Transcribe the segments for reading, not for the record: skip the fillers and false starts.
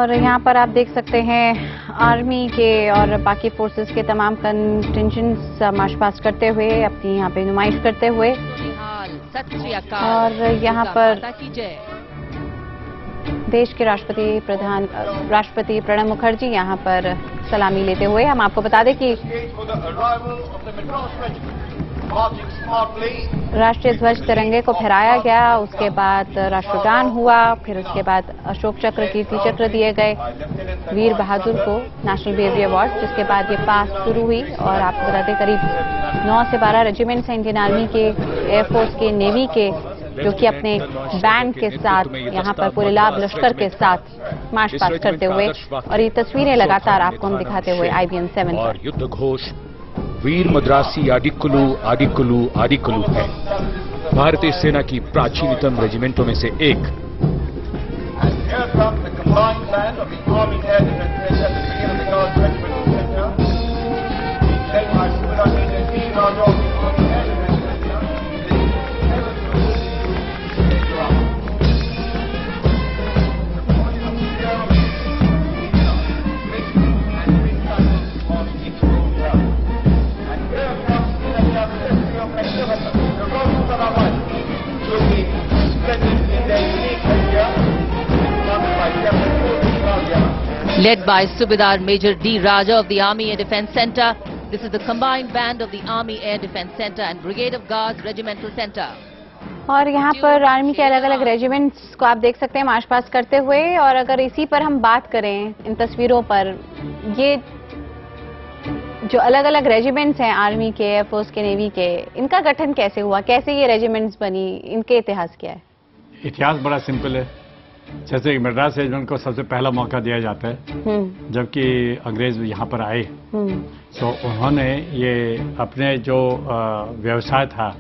और यहाँ पर आप देख सकते हैं आर्मी के और बाकी फोर्सेस के तमाम कंटिंजेंट्स मार्च पास्ट करते हुए अपनी यहाँ पे नुमाइश करते हुए, और यहाँ पर देश के राष्ट्रपति प्रणब मुखर्जी यहाँ पर सलामी लेते हुए। हम आपको बता दें कि राष्ट्रीय ध्वज तिरंगे को फहराया गया, उसके बाद राष्ट्रगान हुआ, फिर उसके बाद अशोक चक्र, कीर्ति चक्र दिए गए वीर बहादुर को नेशनल ब्रेवरी अवार्ड, जिसके बाद ये पास शुरू हुई। और आपको बता दें करीब 9 से 12 रेजिमेंट्स हैं इंडियन आर्मी के, एयरफोर्स के, नेवी के, जो कि अपने बैंड के साथ यहाँ पर पूरे लाभ लश्कर के साथ मार्च पास्ट करते हुए, और ये तस्वीरें लगातार आपको हम दिखाते हुए IBN 7 और युद्ध घोष वीर मद्रासी आडिक्कुलू आडिक्कुलू आडिक्कुलू है भारतीय सेना की प्राचीनतम रेजिमेंटों में से एक। Led by Subedar Major D. Raja of the Army Air Defence Centre, this is the combined band of the Army Air Defence Centre and Brigade of Guards Regimental Centre. और यहाँ पर आर्मी के अलग अलग रेजिमेंट्स को आप देख सकते हैं मार्च पास्ट करते हुए। और अगर इसी पर हम बात करें इन तस्वीरों पर, ये जो अलग अलग रेजिमेंट्स हैं आर्मी के, एयरफोर्स के, नेवी के, इनका गठन कैसे हुआ, कैसे ये रेजिमेंट्स बनी, इनके इतिहास क्या है? इतिहास बड़ा सिंपल है। जैसे मद्रास रेजिमेंट को सबसे पहला मौका दिया जाता है जबकि अंग्रेज यहाँ पर आए, तो उन्होंने ये अपने जो व्यवसाय था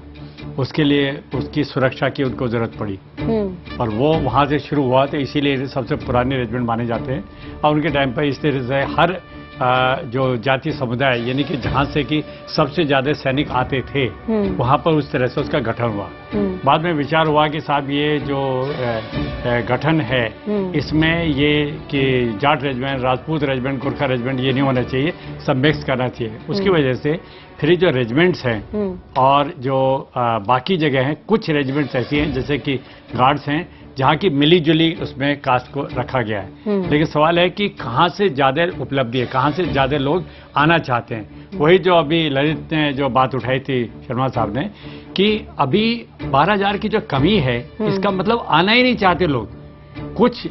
उसके लिए उसकी सुरक्षा की उनको जरूरत पड़ी, और वो वहाँ से शुरू हुआ, तो इसीलिए सबसे पुराने रेजिमेंट माने जाते हैं। और उनके टाइम पर इस तरह से हर जो जातीय समुदाय, यानी कि जहाँ से कि सबसे ज्यादा सैनिक आते थे, वहाँ पर उस तरह से उसका गठन हुआ। बाद में विचार हुआ कि साहब ये जो गठन है इसमें ये कि Jat regiment, Rajput regiment, Gorkha regiment ये नहीं होना चाहिए, सब मिक्स करना चाहिए। उसकी वजह से फिर जो रेजिमेंट्स हैं और जो बाकी जगह हैं, कुछ रेजिमेंट्स ऐसी हैं जैसे कि गार्ड्स हैं जहाँ की मिली जुली उसमें कास्ट को रखा गया है। लेकिन सवाल है कि कहाँ से ज्यादा उपलब्धि है, कहाँ से ज्यादा लोग आना चाहते हैं। वही जो अभी ललित ने जो बात उठाई थी शर्मा साहब ने, कि अभी 12,000 की जो कमी है, इसका मतलब आना ही नहीं चाहते लोग। कुछ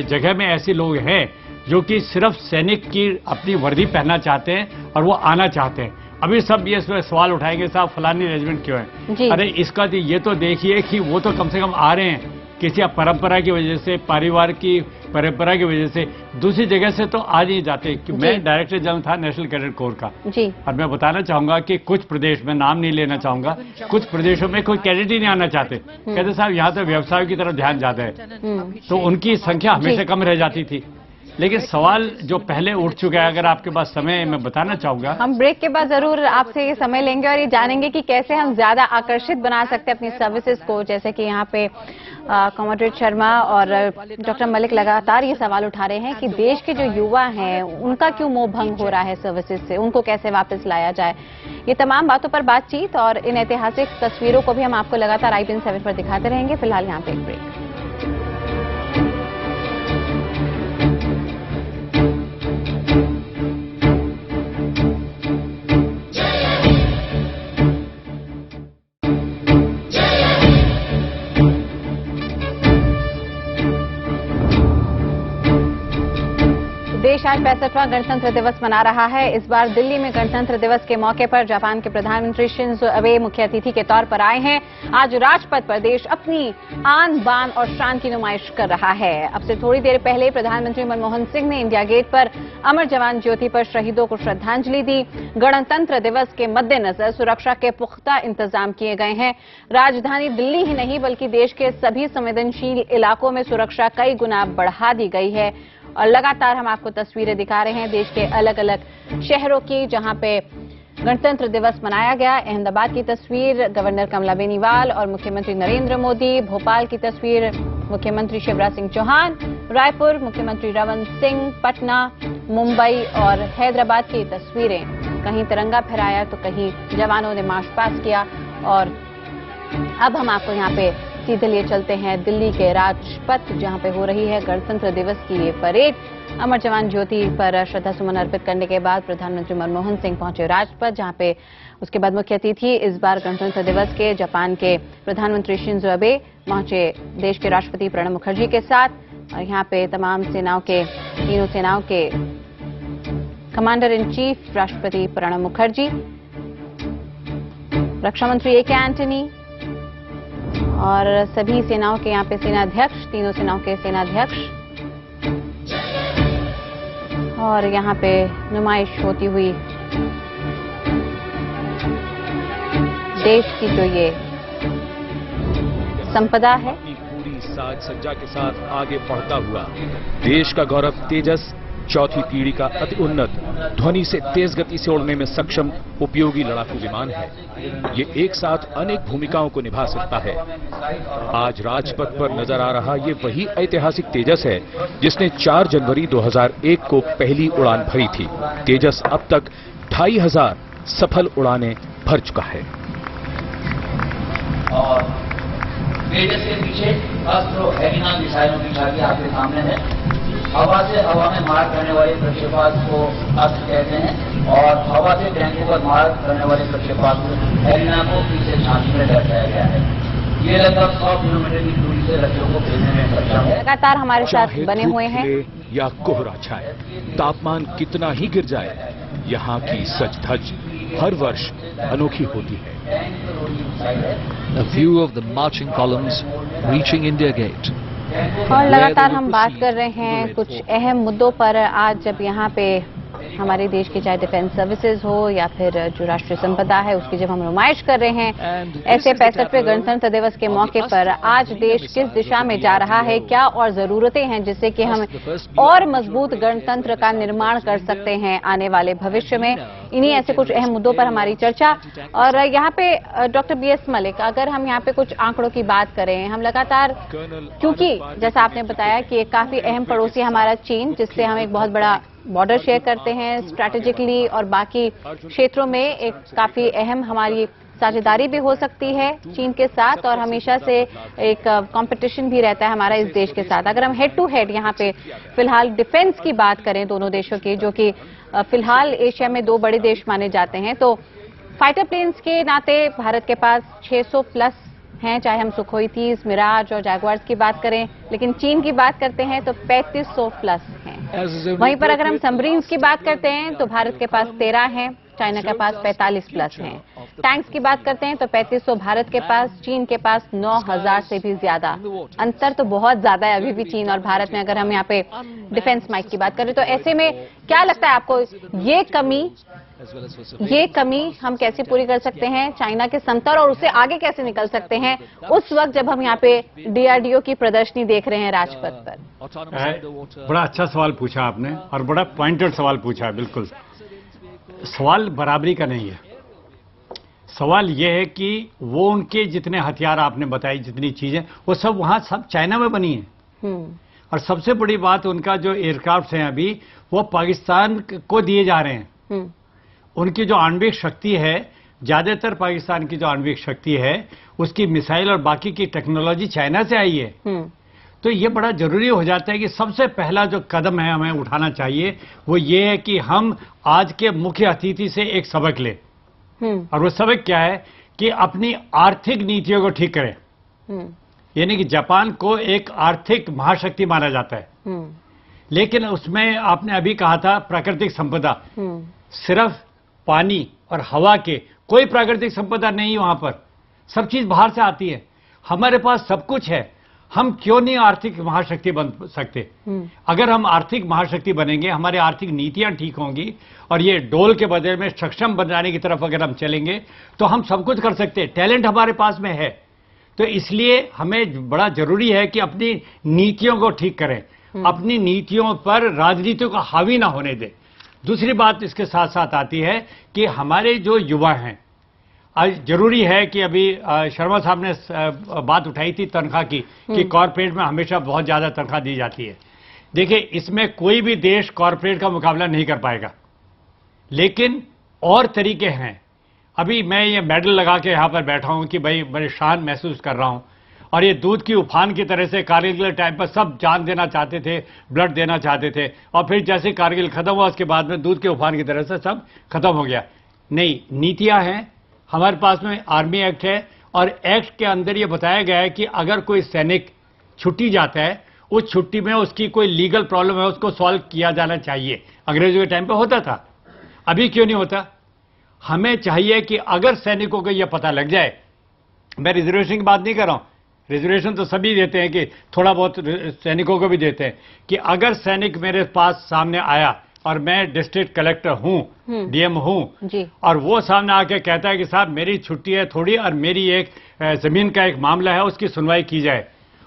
जगह में ऐसे लोग हैं जो कि सिर्फ सैनिक की अपनी वर्दी पहनना चाहते हैं और वो आना चाहते हैं। अभी सब ये सवाल उठाएंगे साहब फलानी रेजिमेंट क्यों है, अरे इसका तो ये तो देखिए कि वो तो कम से कम आ रहे हैं किसी परंपरा की वजह से, परिवार की परंपरा की वजह से, दूसरी जगह से तो आ नहीं जाते। कि मैं डायरेक्टर जनरल था नेशनल कैडेट कोर का जी, और मैं बताना चाहूंगा कि कुछ प्रदेश में, नाम नहीं लेना चाहूंगा, कुछ प्रदेशों में कोई कैडेट ही नहीं आना चाहते। कहते साहब यहाँ तो व्यवसाय की तरफ ध्यान ज्यादा है, तो उनकी संख्या हमेशा कम रह जाती थी। लेकिन सवाल जो पहले उठ चुका है, अगर आपके पास समय मैं बताना चाहूंगा। हम ब्रेक के बाद जरूर आपसे ये समय लेंगे और ये जानेंगे कि कैसे हम ज्यादा आकर्षित बना सकते हैं अपनी सर्विसेज को। जैसे कि यहाँ पे कॉमरेड शर्मा और डॉक्टर मलिक लगातार ये सवाल उठा रहे हैं कि देश के जो युवा हैं उनका क्यों मोह भंग हो रहा है सर्विसेज से, उनको कैसे वापस लाया जाए। ये तमाम बातों पर बातचीत और इन ऐतिहासिक तस्वीरों को भी हम आपको लगातार IBN 7 पर दिखाते रहेंगे। फिलहाल यहाँ पे एक ब्रेक। देश आज 65वां गणतंत्र दिवस मना रहा है। इस बार दिल्ली में गणतंत्र दिवस के मौके पर जापान के प्रधानमंत्री शिंजो अबे मुख्य अतिथि के तौर पर आए हैं। आज राजपथ पर देश अपनी आन बान और शान की नुमाइश कर रहा है। अब से थोड़ी देर पहले प्रधानमंत्री मनमोहन सिंह ने इंडिया गेट पर अमर जवान ज्योति पर शहीदों को श्रद्धांजलि दी। गणतंत्र दिवस के मद्देनजर सुरक्षा के पुख्ता इंतजाम किए गए हैं। राजधानी दिल्ली ही नहीं बल्कि देश के सभी संवेदनशील इलाकों में सुरक्षा कई गुना बढ़ा दी गई है। और लगातार हम आपको तस्वीरें दिखा रहे हैं देश के अलग अलग शहरों की जहां पे गणतंत्र दिवस मनाया गया। अहमदाबाद की तस्वीर गवर्नर कमला बेनीवाल और मुख्यमंत्री नरेंद्र मोदी, भोपाल की तस्वीर मुख्यमंत्री शिवराज सिंह चौहान, रायपुर मुख्यमंत्री रमन सिंह, पटना, मुंबई और हैदराबाद की तस्वीरें। कहीं तिरंगा फहराया तो कहीं जवानों ने मार्च पास्ट किया। और अब हम आपको यहाँ पे सीधे लिए चलते हैं दिल्ली के राजपथ, जहां पे हो रही है गणतंत्र दिवस की ये परेड। अमर जवान ज्योति पर श्रद्धा सुमन अर्पित करने के बाद प्रधानमंत्री मनमोहन सिंह पहुंचे राजपथ, जहां पे उसके बाद मुख्य अतिथि इस बार गणतंत्र दिवस के जापान के प्रधानमंत्री शिंजो अबे पहुंचे देश के राष्ट्रपति प्रणब मुखर्जी के साथ। और यहाँ पे तमाम सेनाओं के, तीनों सेनाओं के कमांडर इन चीफ राष्ट्रपति प्रणब मुखर्जी, रक्षा मंत्री ए.के. एंटनी और सभी सेनाओं के यहाँ पे सेनाध्यक्ष, तीनों सेनाओं के सेनाध्यक्ष, और यहाँ पे नुमाइश होती हुई देश की जो ये संपदा है। अपनी पूरी साज सज्जा के साथ आगे बढ़ता हुआ देश का गौरव तेजस चौथी पीढ़ी का अति उन्नत, ध्वनि से तेज गति से उड़ने में सक्षम उपयोगी लड़ाकू विमान है। ये एक साथ अनेक भूमिकाओं को निभा सकता है। आज राजपथ पर नजर आ रहा ये वही ऐतिहासिक तेजस है जिसने 4 जनवरी 2001 को पहली उड़ान भरी थी। तेजस अब तक 2500 सफल उड़ानें भर चुका है। और तेजस के पीछे अस्त्र हैविना मिसाइलों की छवि आपके सामने है। हवा से हवा में मार करने वाले प्रक्षेपास्त्र को अस्त्र कहते हैं और हवा से टैंकों पर मार करने वाले प्रक्षेपास्त्र हैविना को पीछे छाती में दर्शाया गया है। ये लगभग 100 किलोमीटर की दूरी से लक्ष्यों को भेजने में सक्षम है। लगातार हमारे साथ बने हुए हैं। या कोहरा छाए, तापमान कितना ही गिर जाए, यहाँ की सज धज हर वर्ष अनोखी होती है। A view of the marching columns reaching India Gate. और लगातार हम बात कर रहे हैं कुछ अहम मुद्दों पर। आज जब यहाँ पे हमारे देश की चाहे डिफेंस सर्विसेज हो या फिर जो राष्ट्रीय संपदा है उसकी जब हम नुमाइश कर रहे हैं, ऐसे 65वें गणतंत्र दिवस के मौके पर आज देश किस दिशा में जा रहा है, क्या और जरूरतें हैं जिससे कि हम और मजबूत गणतंत्र का निर्माण कर सकते हैं आने वाले भविष्य में, इन्हीं ऐसे कुछ अहम मुद्दों पर हमारी चर्चा। और यहाँ पे डॉक्टर B.S. मलिक, अगर हम यहाँ पे कुछ आंकड़ों की बात करें, हम लगातार, क्योंकि जैसा आपने बताया कि एक काफी अहम पड़ोसी हमारा चीन, जिससे हम एक बहुत बड़ा बॉर्डर शेयर करते हैं स्ट्रैटेजिकली, और बाकी क्षेत्रों में एक काफी अहम हमारी साझेदारी भी हो सकती है चीन के साथ, और हमेशा से एक कंपटीशन भी रहता है हमारा इस देश के साथ। अगर हम हेड टू हेड यहाँ पे फिलहाल डिफेंस की बात करें दोनों देशों की, जो कि फिलहाल एशिया में 2 बड़े देश माने जाते हैं, तो फाइटर प्लेन्स के नाते भारत के पास 600 प्लस हैं, चाहे हम सुखोई 30, मिराज और जैगुआर्स की बात करें, लेकिन चीन की बात करते हैं तो 3500 प्लस हैं। वहीं पर अगर हम सबमरीन्स की बात करते हैं तो भारत के पास 13 हैं, चाइना के पास 45 प्लस हैं। टैंक्स की बात करते हैं तो 3500 भारत के पास, चीन के पास 9000 से भी ज्यादा। अंतर तो बहुत ज्यादा है अभी भी चीन और भारत में, अगर हम यहाँ पे डिफेंस माइक की बात करें तो। ऐसे में क्या लगता है आपको, ये कमी हम कैसे पूरी कर सकते हैं चाइना के समतर, और उससे आगे कैसे निकल सकते हैं उस वक्त जब हम यहाँ पे DRDO की प्रदर्शनी देख रहे हैं राजपथ पर? बड़ा अच्छा सवाल पूछा आपने और बड़ा पॉइंटेड सवाल पूछा है। बिल्कुल, सवाल बराबरी का नहीं है। सवाल यह है कि वो उनके जितने हथियार आपने बताई, जितनी चीजें, वो सब वहां सब चाइना में बनी है। और सबसे बड़ी बात, उनका जो एयरक्राफ्ट हैं अभी वो पाकिस्तान को दिए जा रहे हैं। उनकी जो आणविक शक्ति है, ज्यादातर पाकिस्तान की जो आणविक शक्ति है, उसकी मिसाइल और बाकी की टेक्नोलॉजी चाइना से आई है। तो ये बड़ा जरूरी हो जाता है कि सबसे पहला जो कदम है हमें उठाना चाहिए वो ये है कि हम आज के मुख्य अतिथि से एक सबक लें। और वो सबक क्या है कि अपनी आर्थिक नीतियों को ठीक करें। यानी कि जापान को एक आर्थिक महाशक्ति माना जाता है, लेकिन उसमें आपने अभी कहा था प्राकृतिक संपदा, सिर्फ पानी और हवा के, कोई प्राकृतिक संपदा नहीं वहां पर, सब चीज बाहर से आती है। हमारे पास सब कुछ है, हम क्यों नहीं आर्थिक महाशक्ति बन सकते? अगर हम आर्थिक महाशक्ति बनेंगे, हमारी आर्थिक नीतियां ठीक होंगी और ये डोल के बदले में सक्षम बनाने की तरफ अगर हम चलेंगे तो हम सब कुछ कर सकते हैं। टैलेंट हमारे पास में है। तो इसलिए हमें बड़ा जरूरी है कि अपनी नीतियों को ठीक करें, अपनी नीतियों पर राजनीतियों को हावी ना होने दें। दूसरी बात इसके साथ साथ आती है कि हमारे जो युवा हैं, आज जरूरी है कि अभी शर्मा साहब ने बात उठाई थी तनख्वाह की कि कॉरपोरेट में हमेशा बहुत ज्यादा तनख्वाह दी जाती है। देखिए, इसमें कोई भी देश कॉरपोरेट का मुकाबला नहीं कर पाएगा, लेकिन और तरीके हैं। अभी मैं ये मेडल लगा के यहां पर बैठा हूं कि भाई बड़े शान महसूस कर रहा हूं, और ये दूध की उफान की तरह से कारगिल के टाइम पर सब जान देना चाहते थे, ब्लड देना चाहते थे, और फिर जैसे कारगिल खत्म हुआ उसके बाद में दूध के उफान की तरह से सब खत्म हो गया। नहीं, नीतियां हैं, हमारे पास में आर्मी एक्ट है, और एक्ट के अंदर ये बताया गया है कि अगर कोई सैनिक छुट्टी जाता है, उस छुट्टी में उसकी कोई लीगल प्रॉब्लम है उसको सॉल्व किया जाना चाहिए। अंग्रेजों के टाइम पे होता था, अभी क्यों नहीं होता? हमें चाहिए कि अगर सैनिकों को यह पता लग जाए, मैं रिजर्वेशन की बात नहीं कर रहा हूं, रिजर्वेशन तो सभी देते हैं कि थोड़ा बहुत सैनिकों को भी देते हैं, कि अगर सैनिक मेरे पास सामने आया और मैं डिस्ट्रिक्ट कलेक्टर हूं, डीएम हूं, और वो सामने आके कहता है कि साहब मेरी छुट्टी है थोड़ी और मेरी एक जमीन का एक मामला है, उसकी सुनवाई की जाए,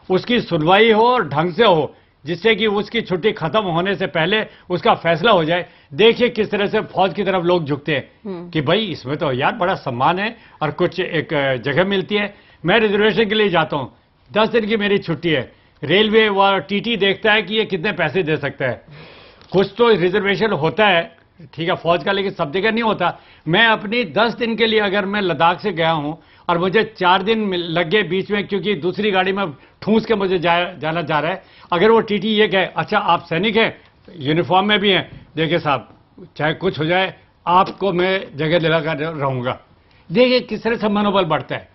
उसकी सुनवाई हो और ढंग से हो, जिससे कि उसकी छुट्टी खत्म होने से पहले उसका फैसला हो जाए। देखिए किस तरह से फौज की तरफ लोग झुकते हैं कि भाई इसमें तो यार बड़ा सम्मान है और कुछ एक जगह मिलती है। मैं रिजर्वेशन के लिए जाता हूं, 10 दिन की मेरी छुट्टी है, रेलवे व टीटी देखता है कि ये कितने पैसे दे सकता है। कुछ तो रिजर्वेशन होता है, ठीक है, फौज का, लेकिन सब जगह नहीं होता। मैं अपनी 10 दिन के लिए अगर मैं लद्दाख से गया हूं और मुझे 4 दिन लग गए बीच में, क्योंकि दूसरी गाड़ी में ठूंस के मुझे जाना जा रहा है, अगर वो टीटी ये कहे अच्छा आप सैनिक हैं, यूनिफॉर्म में भी हैं, देखिए साहब चाहे कुछ हो जाए आपको मैं जगह दिलाकर रहूंगा। देखिए किस तरह से मनोबल बढ़ता है।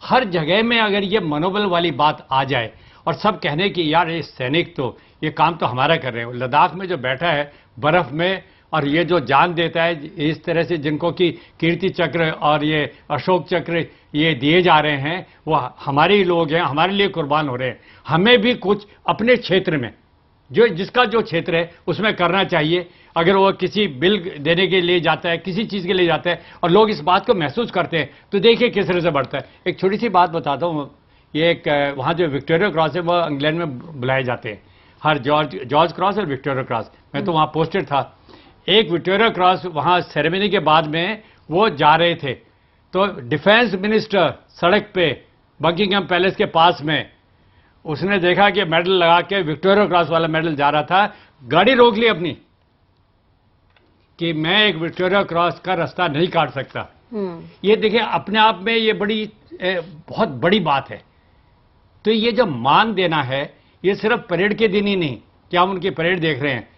हर जगह में अगर ये मनोबल वाली बात आ जाए और सब कहने की यार ये सैनिक तो ये काम तो हमारा कर रहे हैं। लद्दाख में जो बैठा है बर्फ में और ये जो जान देता है, इस तरह से जिनको कि कीर्ति चक्र और ये अशोक चक्र ये दिए जा रहे हैं, वो हमारे ही लोग हैं, हमारे लिए कुर्बान हो रहे हैं। हमें भी कुछ अपने क्षेत्र में जो जिसका जो क्षेत्र है उसमें करना चाहिए। अगर वो किसी बिल देने के लिए जाता है, किसी चीज के लिए जाता है और लोग इस बात को महसूस करते हैं, तो देखिए किस तरह से बढ़ता है। एक छोटी सी बात बताता हूँ, ये एक वहाँ जो विक्टोरिया क्रॉस है वो इंग्लैंड में बुलाए जाते हैं, हर जॉर्ज क्रॉस और विक्टोरिया क्रॉस। मैं तो वहाँ पोस्टेड था। एक विक्टोरिया क्रॉस वहाँ सेरेमनी के बाद में वो जा रहे थे, तो डिफेंस मिनिस्टर सड़क पे बकिंगहम पैलेस के पास में उसने देखा कि मेडल लगा के विक्टोरिया क्रॉस वाला मेडल जा रहा था, गाड़ी रोक ली अपनी कि मैं एक विक्टोरिया क्रॉस का रास्ता नहीं काट सकता। ये देखिए अपने आप में ये बहुत बड़ी बात है। तो ये जो मान देना है, ये सिर्फ परेड के दिन ही नहीं कि हम उनकी परेड देख रहे हैं,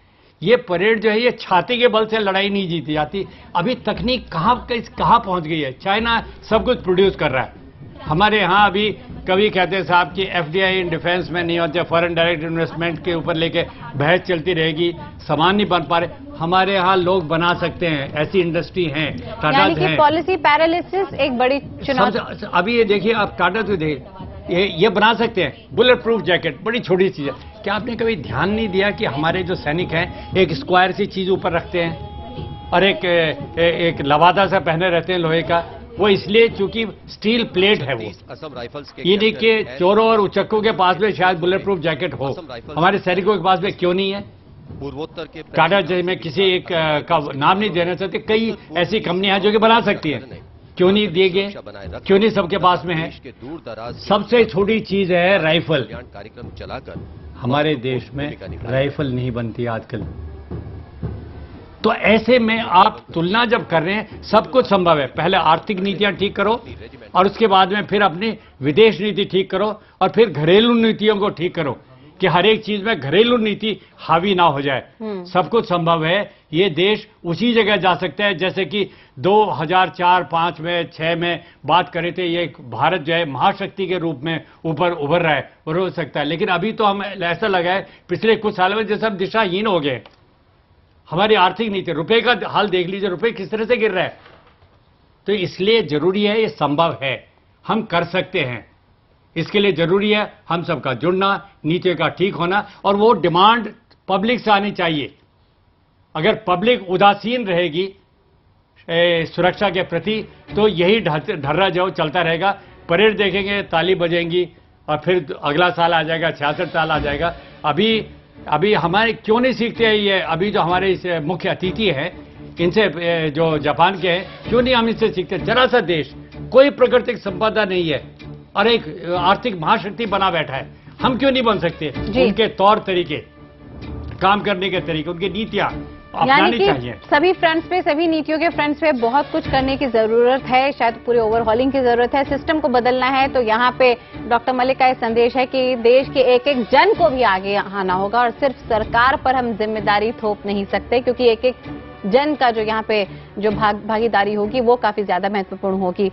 ये परेड जो है ये छाती के बल से लड़ाई नहीं जीती जाती। अभी तकनीक कहां पहुंच गई है, चाइना सब कुछ प्रोड्यूस कर रहा है। हमारे यहाँ अभी कभी कहते हैं साहब कि एफडीआई इन डिफेंस में नहीं होते, फॉरेन डायरेक्ट इन्वेस्टमेंट के ऊपर लेके बहस चलती रहेगी, सामान नहीं बन पा रहे। हमारे यहाँ लोग बना सकते हैं, ऐसी इंडस्ट्री है, टाटा है। पॉलिसी पैरालिसिस एक बड़ी चुनौती। अभी ये देखिए आप टाटा तो देखिए ये बना सकते हैं बुलेट प्रूफ जैकेट, बड़ी छोटी चीज है। क्या आपने कभी ध्यान नहीं दिया कि हमारे जो सैनिक हैं एक स्क्वायर सी चीज ऊपर रखते हैं और एक लवादा सा पहने रहते हैं लोहे का, वो इसलिए चूंकि स्टील प्लेट है वो। ये देखिए चोरों और उचक्कों के पास में शायद बुलेट प्रूफ जैकेट हो, हमारे सैनिकों के पास में क्यों नहीं है? पूर्वोत्तर के टाटा जैसे में किसी एक का नाम नहीं देना चाहते, कई ऐसी कंपनियां हैं जो कि बना सकती हैं, क्यों नहीं दिए गए, क्यों नहीं सबके पास में है? सबसे छोटी चीज है राइफल। कार्यक्रम चलाकर हमारे देश में राइफल नहीं बनती आजकल। तो ऐसे में आप तुलना जब कर रहे हैं, सब कुछ संभव है। पहले आर्थिक नीतियां ठीक करो और उसके बाद में फिर अपनी विदेश नीति ठीक करो और फिर घरेलू नीतियों को ठीक करो कि हर एक चीज में घरेलू नीति हावी ना हो जाए। सब कुछ संभव है। ये देश उसी जगह जा सकता है जैसे कि 2004, 5 में 6 में बात करे थे, ये भारत जो है महाशक्ति के रूप में ऊपर उभर रहा है और हो सकता है। लेकिन अभी तो हम ऐसा लगा है पिछले कुछ सालों में जैसे हम दिशाहीन हो गए। हमारी आर्थिक नीति, रुपए का हाल देख लीजिए, रुपए किस तरह से गिर रहा है। तो इसलिए जरूरी है, ये संभव है, हम कर सकते हैं। इसके लिए जरूरी है हम सबका जुड़ना, नीतियों का ठीक होना, और वो डिमांड पब्लिक से आनी चाहिए। अगर पब्लिक उदासीन रहेगी सुरक्षा के प्रति तो यही ढर्रा जो चलता रहेगा। परेड देखेंगे, ताली बजेंगी और फिर अगला साल आ जाएगा, 66 साल आ जाएगा। अभी हमारे क्यों नहीं सीखते हैं ये? अभी जो हमारे इस मुख्य अतिथि हैं, इनसे जो जापान के हैं, क्यों नहीं हम इससे सीखते? जरा सा देश कोई प्राकृतिक संपदा नहीं है और एक आर्थिक महाशक्ति बना बैठा है, हम क्यों नहीं बन सकते? उनके तौर तरीके, काम करने के तरीके, उनकी नीतियां अपनानी चाहिए। सभी फ्रंट्स पे, सभी नीतियों के फ्रंट्स पे बहुत कुछ करने की जरूरत है, शायद पूरे ओवरहॉलिंग की जरूरत है, सिस्टम को बदलना है। तो यहाँ पे डॉक्टर मलिक का ये संदेश है कि देश के एक एक जन को भी आगे आना होगा और सिर्फ सरकार पर हम जिम्मेदारी थोप नहीं सकते, क्योंकि एक एक जन का जो यहाँ पे जो भागीदारी होगी वो काफी ज्यादा महत्वपूर्ण होगी।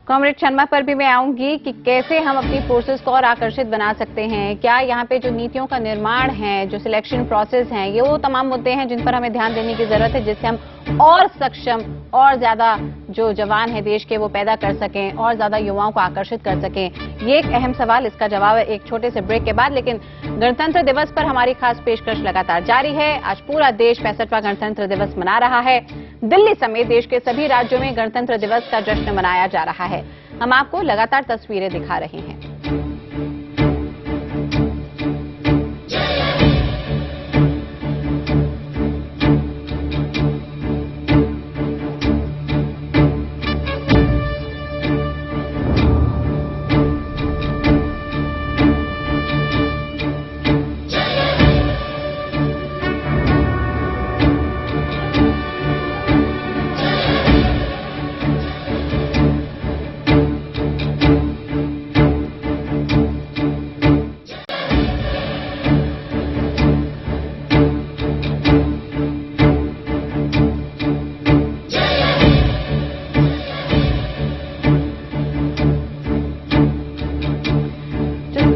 कॉमरेड शर्मा पर भी मैं आऊंगी कि कैसे हम अपनी फोर्सेस को और आकर्षित बना सकते हैं, क्या यहाँ पे जो नीतियों का निर्माण है, जो सिलेक्शन प्रोसेस है, ये वो तमाम मुद्दे हैं जिन पर हमें ध्यान देने की जरूरत है, जिससे हम और सक्षम और ज्यादा जो जवान है देश के वो पैदा कर सकें और ज्यादा युवाओं को आकर्षित कर सकें। ये एक अहम सवाल, इसका जवाब है एक छोटे से ब्रेक के बाद। लेकिन गणतंत्र दिवस पर हमारी खास पेशकश लगातार जारी है। आज पूरा देश 65वां गणतंत्र दिवस मना रहा है। दिल्ली समेत देश के सभी राज्यों में गणतंत्र दिवस का जश्न मनाया जा रहा है। हम आपको लगातार तस्वीरें दिखा रहे हैं।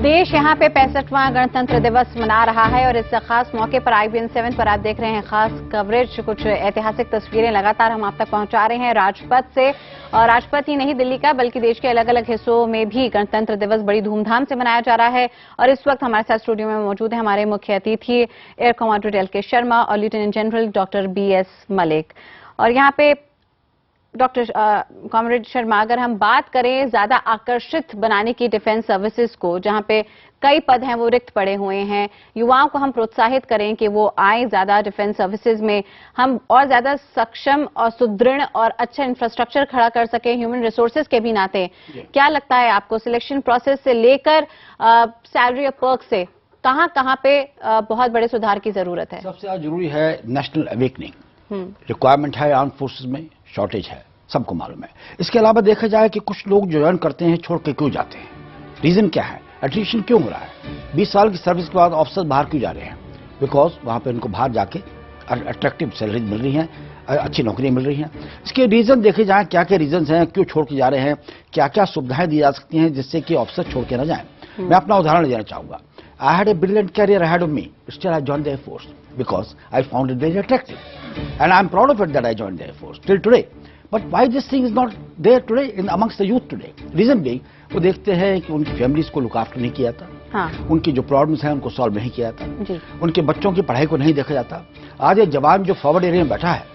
देश यहाँ पे 65वां गणतंत्र दिवस मना रहा है और इस खास मौके पर IBN 7 पर आप देख रहे हैं खास कवरेज, कुछ ऐतिहासिक तस्वीरें लगातार हम आप तक पहुंचा रहे हैं राजपथ से। और राजपथ ही नहीं दिल्ली का बल्कि देश के अलग अलग हिस्सों में भी गणतंत्र दिवस बड़ी धूमधाम से मनाया जा रहा है। और इस वक्त हमारे साथ स्टूडियो में मौजूद है हमारे मुख्य अतिथि एयर कमांडर LK शर्मा और lieutenant general doctor BS Malik. और यहाँ पे डॉक्टर कॉमरेड शर्मा, अगर हम बात करें ज्यादा आकर्षित बनाने की डिफेंस सर्विसेज को, जहां पे कई पद हैं वो रिक्त पड़े हुए हैं, युवाओं को हम प्रोत्साहित करें कि वो आए ज्यादा डिफेंस सर्विसेज में, हम और ज्यादा सक्षम और सुदृढ़ और अच्छा इंफ्रास्ट्रक्चर खड़ा कर सकें ह्यूमन रिसोर्सेज के भी नाते, क्या लगता है आपको सिलेक्शन प्रोसेस से लेकर सैलरी और पर्क से कहां पे बहुत बड़े सुधार की जरूरत है? सबसे ज्यादा जरूरी है नेशनल अवेकनिंग। रिक्वायरमेंट है आर्म फोर्सेज में, शॉर्टेज है, सबको मालूम है। इसके अलावा देखा जाए कि कुछ लोग जो ज्वाइन करते हैं छोड़ के क्यों जाते हैं, रीजन क्या है, एट्रिशन क्यों हो रहा है? 20 साल की सर्विस के बाद ऑफिसर बाहर क्यों जा रहे हैं? बिकॉज वहां पे उनको बाहर जाके अट्रैक्टिव सैलरी मिल रही हैं, अच्छी नौकरियां मिल रही हैं। इसके रीजन देखे जाए, क्या क्या रीजन हैं, क्यों छोड़ के जा रहे हैं, क्या क्या सुविधाएं दी जा सकती हैं जिससे कि ऑफिसर छोड़ के ना जाए। मैं अपना उदाहरण देना चाहूंगा। I had a brilliant career ahead of me. Still, I joined the Air Force because I found it very attractive, and I'm proud of it that I joined the Air Force till today. But why this thing is not there today in amongst the youth today? Reason being, वो देखते हैं कि उनकी families को look after नहीं किया था, हाँ। उनकी जो प्रॉब्लम्स हैं उनको सॉल्व नहीं किया था जी। उनके बच्चों की पढ़ाई को नहीं देखा जाता। आज एक जवान जो फॉरवर्ड एरिया में बैठा है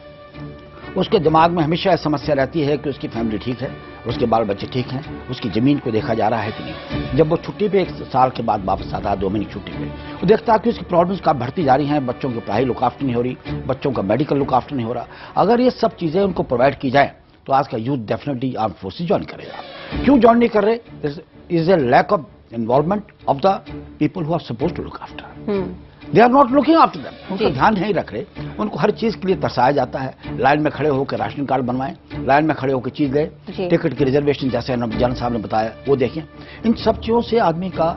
उसके दिमाग में हमेशा समस्या रहती है कि उसकी फैमिली ठीक है, उसके बाल बच्चे ठीक हैं, उसकी जमीन को देखा जा रहा है कि नहीं। जब वो छुट्टी पे 1 साल के बाद वापस आता है, 2 महीने छुट्टी पे, वो देखता है कि उसकी प्रॉब्लम्स कब बढ़ती जा रही हैं, बच्चों की पढ़ाई लुक आफ्टर नहीं हो रही, बच्चों का मेडिकल लुक आफ्टर नहीं हो रहा। अगर ये सब चीजें उनको प्रोवाइड की जाए तो आज का youth definitely arm forces join करेगा। क्यों ज्वाइन नहीं कर रहे? Is a lack of involvement of the people who are supposed to look after. They are not looking after them. उनका ध्यान नहीं रख रहे। उनको हर चीज के लिए तरसाया जाता है। लाइन में खड़े होकर राशन कार्ड बनवाएं, लाइन में खड़े होकर चीज गए, टिकट की रिजर्वेशन जैसे जन साहब ने बताया वो देखें। इन सब चीजों से आदमी का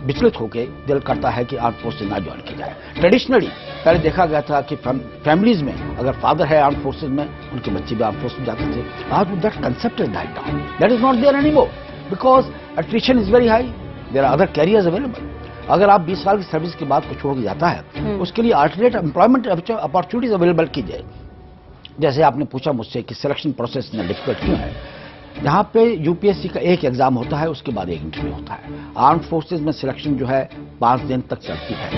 विचलित होकर दिल करता है कि आर्म फोर्सेज ना ज्वाइन की जाए। ट्रेडिशनली पहले देखा गया था कि फैमिलीज में अगर फादर है आर्म फोर्सेज में, उनके बच्चे भी आर्म फोर्सेज में जाते थे। आज that concept is died down, that is not there anymore because attrition is very high, there are other careers available. अगर आप 20 साल की सर्विस के बाद को छोड़ के जाता है, उसके लिए अल्टरनेट एम्प्लॉयमेंट अपॉर्चुनिटीज अवेलेबल की जाए। जैसे आपने पूछा मुझसे कि सिलेक्शन प्रोसेस इतना डिफिकल्ट क्यों है। यहाँ पे यूपीएससी का एक एग्जाम होता है, उसके बाद एक इंटरव्यू होता है। आर्म फोर्सेज में सिलेक्शन जो है 5 दिन तक चलती है,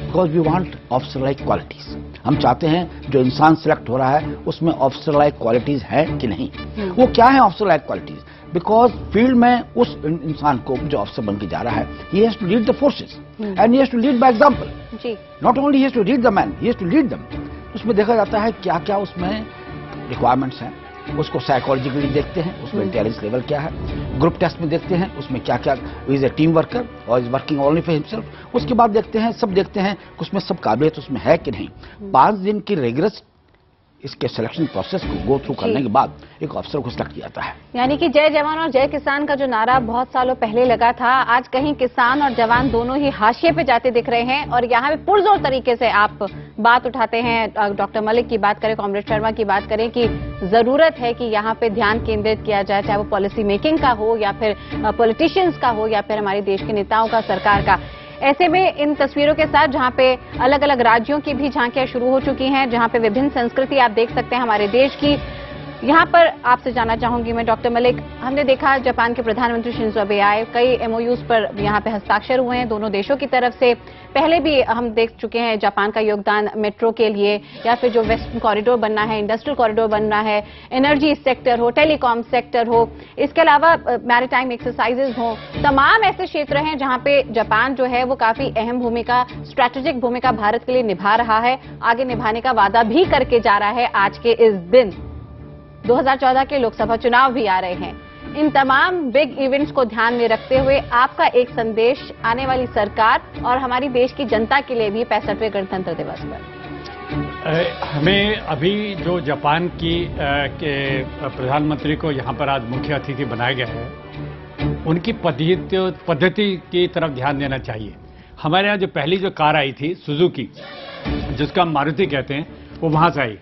because we want officer like qualities. हम चाहते हैं जो इंसान सिलेक्ट हो रहा है उसमें ऑफिसर लाइक क्वालिटीज है कि नहीं। वो क्या है officer like qualities? Because field में उस इंसान को जो ऑफिसर बन के जा रहा है, he has to lead the forces and he has to lead by example. Not only he has to lead the man, he has to lead them. उसमें देखा जाता है क्या क्या उसमें रिक्वायरमेंट्स हैं, उसको साइकोलॉजिकली देखते हैं, उसमें इंटेलिजेंस लेवल क्या है, ग्रुप टेस्ट में देखते हैं उसमें क्या क्या, इज ए टीम वर्कर और is working only for himself. उसके बाद देखते हैं, सब देखते हैं कि उसमें सब काबिलियत उसमें है कि नहीं। 5 दिन की रेगरस इसके सिलेक्शन प्रोसेस को गो थ्रू करने के बाद एक अफसर को सिलेक्ट किया जाता है। यानी कि जय जवान और जय किसान का जो नारा बहुत सालों पहले लगा था, आज कहीं किसान और जवान दोनों ही हाशिए पे जाते दिख रहे हैं। और यहाँ पे पुरजोर तरीके से आप बात उठाते हैं, डॉक्टर मलिक की बात करें, कॉमरेड शर्मा की बात करें कि जरूरत है कि यहाँ पे ध्यान केंद्रित किया जाए, चाहे वो पॉलिसी मेकिंग का हो या फिर पॉलिटिशियंस का हो या फिर हमारे देश के नेताओं का, सरकार का। ऐसे में इन तस्वीरों के साथ जहां पे अलग अलग राज्यों की भी झांकियां शुरू हो चुकी हैं, जहां पे विभिन्न संस्कृति आप देख सकते हैं हमारे देश की, यहां पर आपसे जानना चाहूंगी मैं डॉक्टर मलिक, हमने देखा जापान के प्रधानमंत्री शिंजो अबे आए, कई एमओयूज पर यहां पे हस्ताक्षर हुए हैं दोनों देशों की तरफ से। पहले भी हम देख चुके हैं जापान का योगदान मेट्रो के लिए, या फिर जो वेस्टर्न कॉरिडोर बनना है, इंडस्ट्रियल कॉरिडोर बनना है, एनर्जी सेक्टर हो, टेलीकॉम सेक्टर हो, इसके अलावा मैरीटाइम एक्सरसाइजेज हो, तमाम ऐसे क्षेत्र हैं जहां पे जापान जो है वो काफी अहम भूमिका, स्ट्रैटेजिक भूमिका भारत के लिए निभा रहा है, आगे निभाने का वादा भी करके जा रहा है। आज के इस दिन 2014 के लोकसभा चुनाव भी आ रहे हैं। इन तमाम बिग इवेंट्स को ध्यान में रखते हुए आपका एक संदेश आने वाली सरकार और हमारी देश की जनता के लिए भी 65वें गणतंत्र दिवस पर। हमें अभी जो जापान की के प्रधानमंत्री को यहाँ पर आज मुख्य अतिथि बनाया गया है, उनकी पद्धति की तरफ ध्यान देना चाहिए। हमारे यहाँ जो पहली जो कार आई थी सुजुकी, जिसका हम मारुति कहते हैं, वो वहां से आई।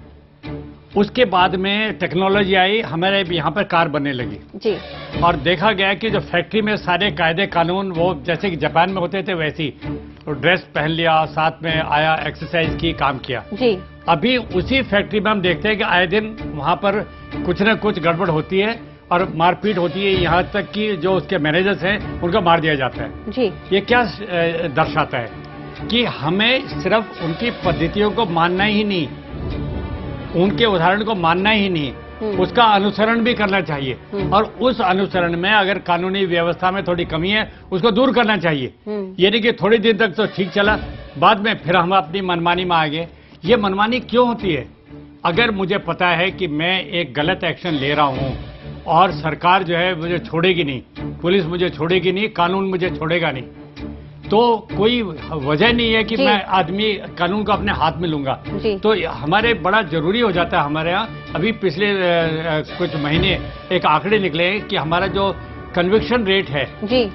उसके बाद में टेक्नोलॉजी आई, हमारे यहाँ पर कार बनने लगी जी। और देखा गया कि जो फैक्ट्री में सारे कायदे कानून वो जैसे कि जापान में होते थे वैसी, तो ड्रेस पहन लिया, साथ में आया, एक्सरसाइज की, काम किया जी। अभी उसी फैक्ट्री में हम देखते हैं कि आए दिन वहां पर कुछ न कुछ गड़बड़ होती है और मारपीट होती है, यहाँ तक कि जो उसके मैनेजर्स हैं उनको मार दिया जाता है जी। ये क्या दर्शाता है कि हमें सिर्फ उनकी पद्धतियों को मानना ही नहीं, उनके उदाहरण को मानना ही नहीं, उसका अनुसरण भी करना चाहिए। और उस अनुसरण में अगर कानूनी व्यवस्था में थोड़ी कमी है उसको दूर करना चाहिए। ये नहीं कि थोड़ी देर तक तो ठीक चला, बाद में फिर हम अपनी मनमानी में आ गए। ये मनमानी क्यों होती है? अगर मुझे पता है कि मैं एक गलत एक्शन ले रहा हूं और सरकार जो है मुझे छोड़ेगी नहीं, पुलिस मुझे छोड़ेगी नहीं, कानून मुझे छोड़ेगा नहीं, तो कोई वजह नहीं है कि मैं आदमी कानून को अपने हाथ में लूंगा। तो हमारे बड़ा जरूरी हो जाता है। हमारे यहाँ अभी पिछले कुछ महीने एक आंकड़े निकले कि हमारा जो कन्विक्शन रेट है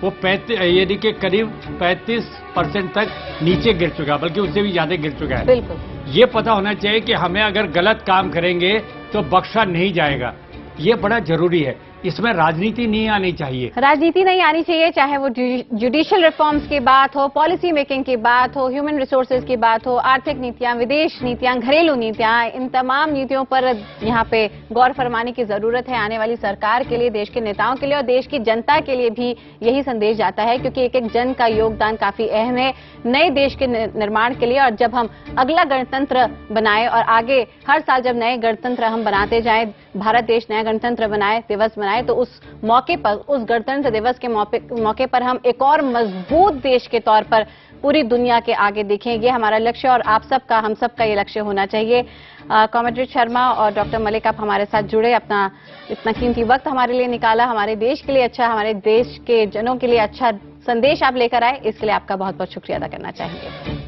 वो यानी कि करीब 35% तक नीचे गिर चुका है, बल्कि उससे भी ज्यादा गिर चुका है। बिल्कुल। ये पता होना चाहिए कि हमें अगर गलत काम करेंगे तो बख्शा नहीं जाएगा, ये बड़ा जरूरी है। इसमें राजनीति नहीं आनी चाहिए, राजनीति नहीं आनी चाहिए, चाहे वो जुडिशियल रिफॉर्म्स की बात हो, पॉलिसी मेकिंग की बात हो, ह्यूमन रिसोर्सेज की बात हो, आर्थिक नीतियां, विदेश नीतियां, घरेलू नीतियां, इन तमाम नीतियों पर यहाँ पे गौर फरमाने की जरूरत है आने वाली सरकार के लिए, देश के नेताओं के लिए और देश की जनता के लिए भी यही संदेश जाता है, क्योंकि एक एक जन का योगदान काफी अहम है नए देश के निर्माण के लिए। और जब हम अगला गणतंत्र बनाए और आगे हर साल जब नए गणतंत्र हम बनाते जाए, भारत देश नया गणतंत्र बनाए, दिवस बनाए, तो उस मौके पर, उस गणतंत्र दिवस के मौके पर हम एक और मजबूत देश के तौर पर पूरी दुनिया के आगे दिखें। ये हमारा लक्ष्य और आप सबका, हम सबका ये लक्ष्य होना चाहिए। कॉमरेड शर्मा और डॉक्टर मलिक, आप हमारे साथ जुड़े, अपना इतना कीमती वक्त हमारे लिए निकाला, हमारे देश के लिए अच्छा, हमारे देश के जनों के लिए अच्छा संदेश आप लेकर आए, इसके लिए आपका बहुत बहुत शुक्रिया अदा करना चाहेंगे।